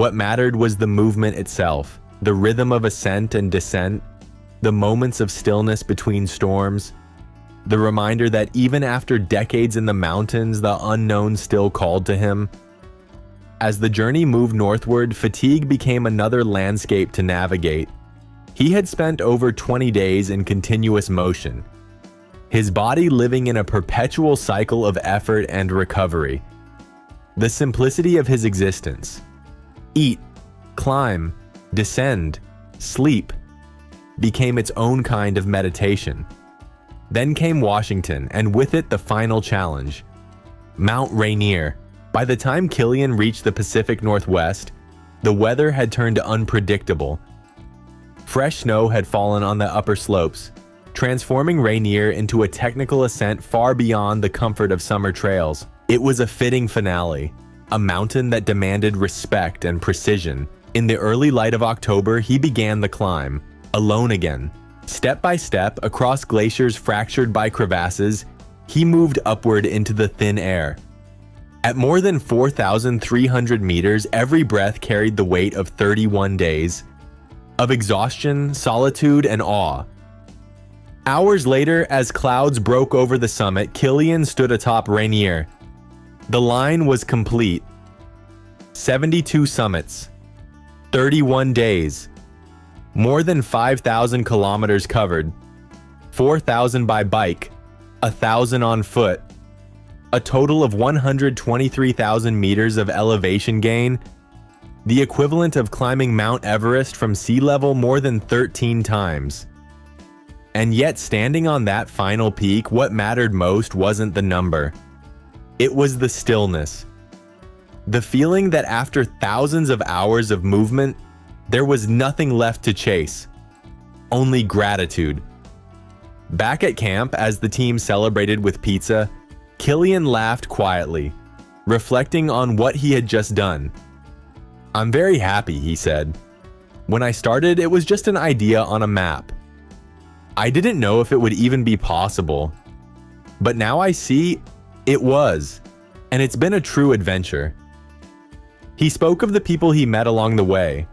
What mattered was the movement itself, the rhythm of ascent and descent, the moments of stillness between storms, the reminder that even after decades in the mountains, the unknown still called to him. As the journey moved northward, fatigue became another landscape to navigate. He had spent over 20 days in continuous motion, his body living in a perpetual cycle of effort and recovery. The simplicity of his existence, eat, climb, descend, sleep, became its own kind of meditation. Then came Washington, and with it the final challenge, Mount Rainier. By the time Kilian reached the Pacific Northwest, the weather had turned unpredictable. Fresh snow had fallen on the upper slopes, transforming Rainier into a technical ascent far beyond the comfort of summer trails. It was a fitting finale, a mountain that demanded respect and precision. In the early light of October, he began the climb, alone again. Step by step, across glaciers fractured by crevasses, he moved upward into the thin air. At more than 4,300 meters, every breath carried the weight of 31 days, of exhaustion, solitude, and awe. Hours later, as clouds broke over the summit, Kilian stood atop Rainier. The line was complete. 72 summits, 31 days, more than 5,000 kilometers covered, 4,000 by bike, 1,000 on foot, a total of 123,000 meters of elevation gain, the equivalent of climbing Mount Everest from sea level more than 13 times. And yet, standing on that final peak, what mattered most wasn't the number. It was the stillness. The feeling that after thousands of hours of movement, there was nothing left to chase, only gratitude. Back at camp, as the team celebrated with pizza, Kilian laughed quietly, reflecting on what he had just done. "I'm very happy," he said. "When I started, it was just an idea on a map. I didn't know if it would even be possible. But now I see it was, and it's been a true adventure." He spoke of the people he met along the way,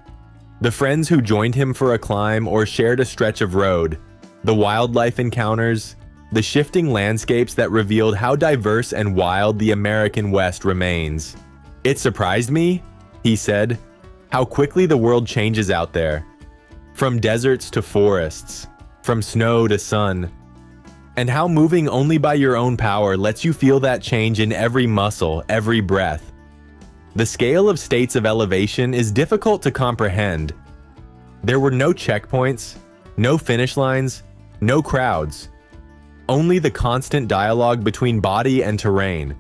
the friends who joined him for a climb or shared a stretch of road, the wildlife encounters, the shifting landscapes that revealed how diverse and wild the American West remains. "It surprised me," he said, "how quickly the world changes out there. From deserts to forests, from snow to sun, and how moving only by your own power lets you feel that change in every muscle, every breath. The scale of states of elevation is difficult to comprehend. There were no checkpoints, no finish lines, no crowds. Only the constant dialogue between body and terrain.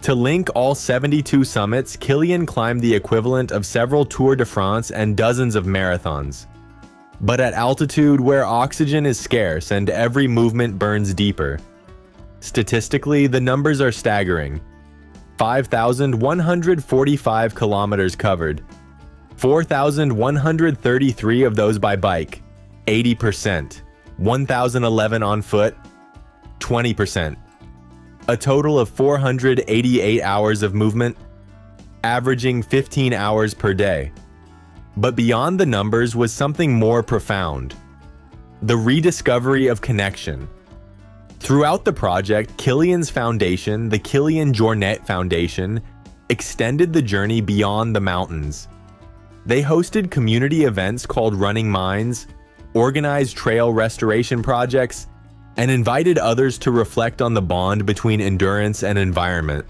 To link all 72 summits, Kilian climbed the equivalent of several Tour de France and dozens of marathons. But at altitude where oxygen is scarce and every movement burns deeper. Statistically, the numbers are staggering. 5,145 kilometers covered, 4,133 of those by bike, 80%, 1,011 on foot, 20%. A total of 488 hours of movement, averaging 15 hours per day. But beyond the numbers was something more profound: the rediscovery of connection. Throughout the project, Kilian's foundation, the Kilian Jornet Foundation, extended the journey beyond the mountains. They hosted community events called Running Minds, organized trail restoration projects, and invited others to reflect on the bond between endurance and environment.